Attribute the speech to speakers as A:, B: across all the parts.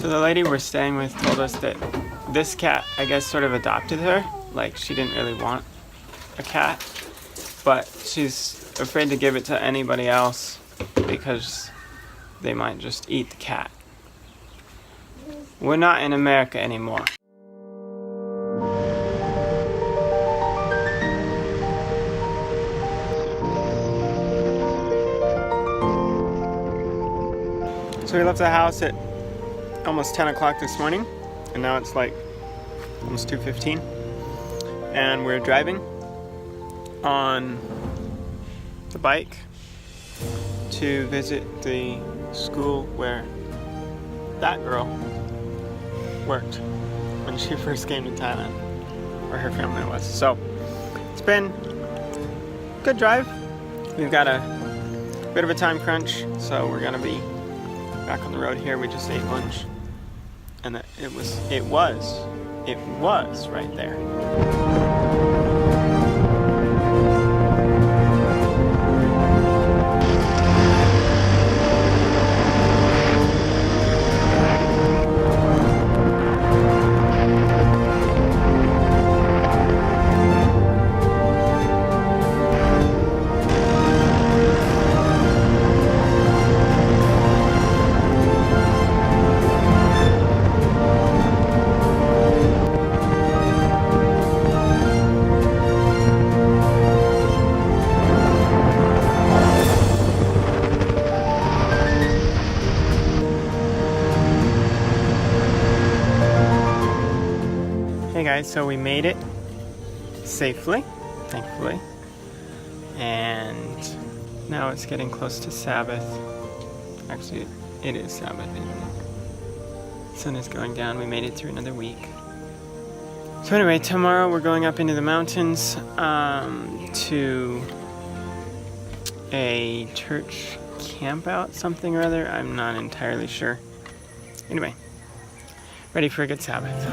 A: So the lady we're staying with told us that this cat, I guess, sort of adopted her. Like, she didn't really want a cat, but she's afraid to give it to anybody else because they might just eat the cat. We're not in America anymore. So we left the house at almost 10 o'clock this morning, and now it's like almost 2:15, and we're driving on the bike to visit the school where that girl worked when she first came to Thailand, where her family was. So it's been a good drive. We've got a bit of a time crunch, so we're gonna be back on the road here. We just ate lunch, and it was right there. Hey guys, so we made it safely, thankfully, and now it's getting close to Sabbath. Actually, it is Sabbath, isn't it? Sun is going down. We made it through another week. So anyway, tomorrow we're going up into the mountains to a church camp out, something or other. I'm not entirely sure. Anyway, ready for a good Sabbath.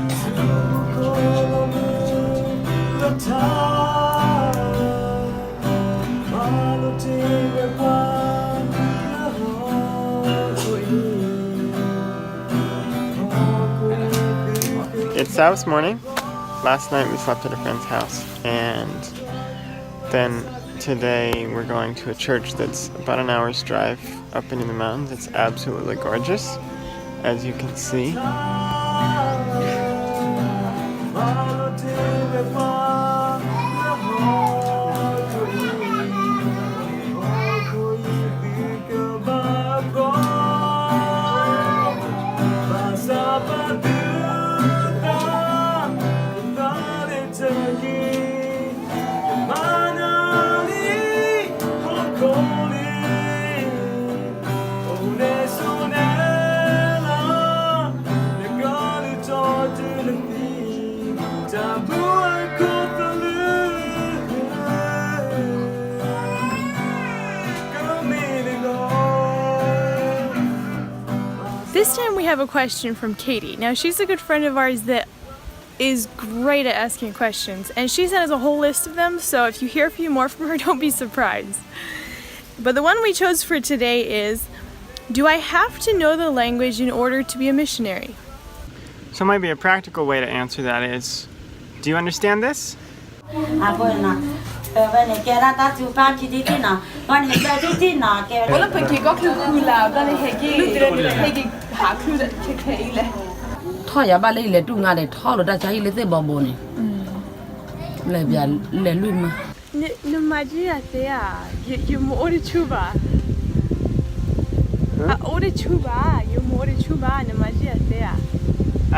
A: It's Sabbath morning. Last night we slept at a friend's house, and then today we're going to a church that's about an hour's drive up into the mountains. It's absolutely gorgeous, as you can see.
B: This time we have a question from Katie. Now she's a good friend of ours that is great at asking questions, and she sent us a whole list of them, so if you hear a few more from her, don't be surprised. But the one we chose for today is, do I have to know the language in order to be a missionary?
A: So maybe a practical way to answer that is, do you understand this?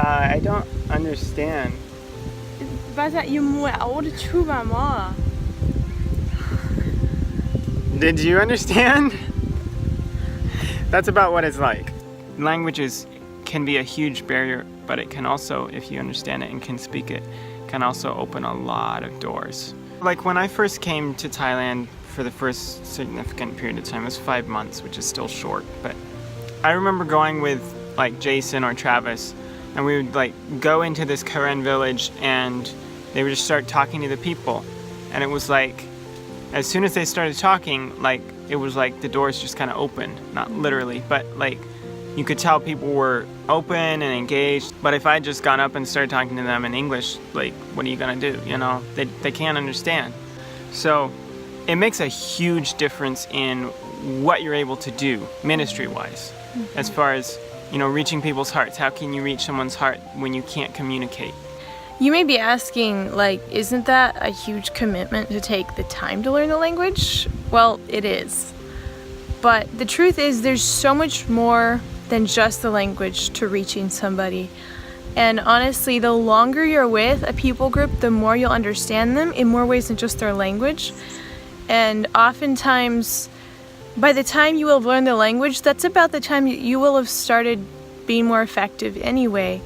A: I don't understand. Did you understand? That's about what it's like. Languages can be a huge barrier, but it can also, if you understand it and can speak it, can also open a lot of doors. Like when I first came to Thailand for the first significant period of time, it was 5 months, which is still short, but I remember going with like Jason or Travis, and we would like go into this Karen village and they would just start talking to the people, and it was like as soon as they started talking, like it was like the doors just kind of opened, not literally, but like you could tell people were open and engaged. But if I just gone up and started talking to them in English, like, what are you gonna do? You know, they can't understand. So it makes a huge difference in what you're able to do ministry-wise, as far as, you know, reaching people's hearts. How can you reach someone's heart when you can't communicate?
B: You may be asking, like, isn't that a huge commitment to take the time to learn the language? Well, it is. But the truth is there's so much more than just the language to reaching somebody. And honestly, the longer you're with a people group, the more you'll understand them in more ways than just their language. And oftentimes, by the time you will have learned the language, that's about the time you will have started being more effective anyway.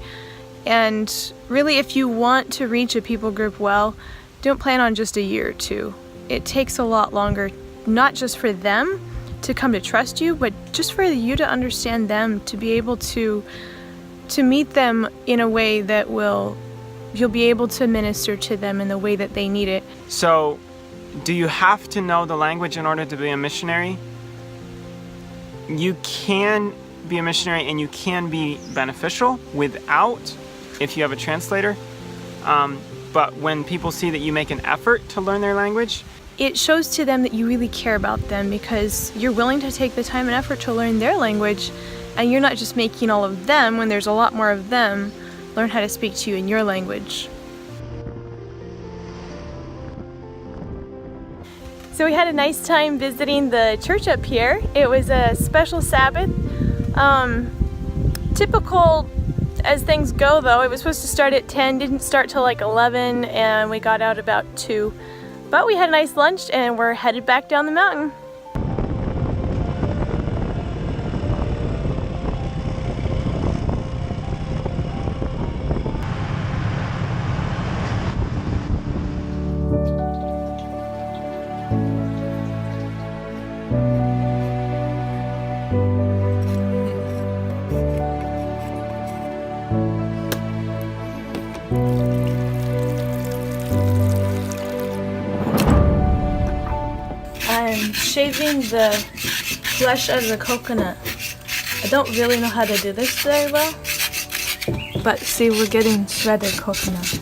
B: And really, if you want to reach a people group well, don't plan on just a year or two. It takes a lot longer, not just for them to come to trust you, but just for you to understand them, to be able to meet them in a way that you'll be able to minister to them in the way that they need it.
A: So, do you have to know the language in order to be a missionary? You can be a missionary and you can be beneficial without, if you have a translator. But when people see that you make an effort to learn their language,
B: it shows to them that you really care about them because you're willing to take the time and effort to learn their language, and you're not just making all of them, when there's a lot more of them, learn how to speak to you in your language. So we had a nice time visiting the church up here. It was a special Sabbath. Typical as things go though, it was supposed to start at 10, didn't start till like 11, and we got out about 2. But we had a nice lunch and we're headed back down the mountain. I'm shaving the flesh of the coconut. I don't really know how to do this very well, but see, we're getting shredded coconut.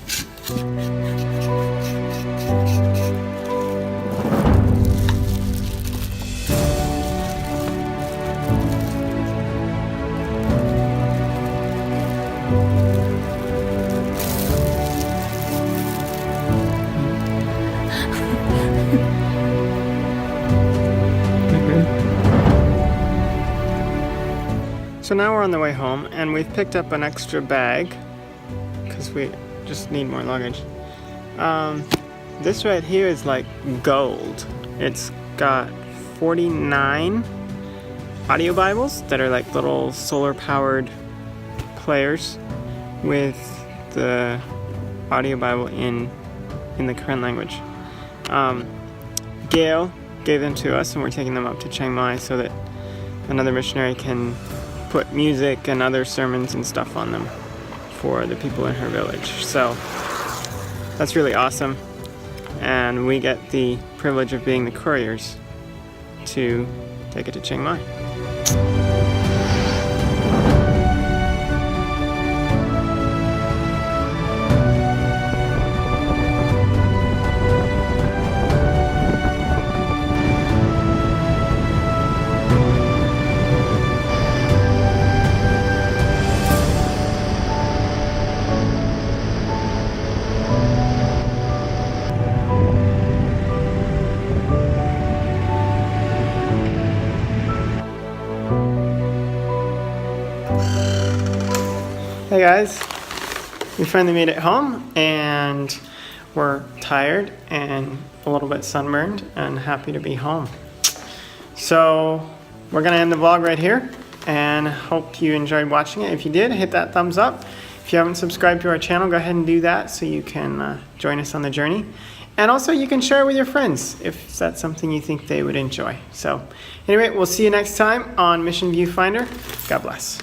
A: So now we're on the way home, and we've picked up an extra bag because we just need more luggage. This right here is like gold. It's got 49 audio Bibles that are like little solar powered players with the audio Bible in the current language. Gail gave them to us, and we're taking them up to Chiang Mai so that another missionary can put music and other sermons and stuff on them for the people in her village. So that's really awesome, and we get the privilege of being the couriers to take it to Chiang Mai. Hey guys, we finally made it home, and we're tired and a little bit sunburned and happy to be home. So we're gonna end the vlog right here, and hope you enjoyed watching it. If you did, hit that thumbs up. If you haven't subscribed to our channel, go ahead and do that so you can join us on the journey. And also you can share with your friends if that's something you think they would enjoy. So anyway, we'll see you next time on Mission Viewfinder. God bless.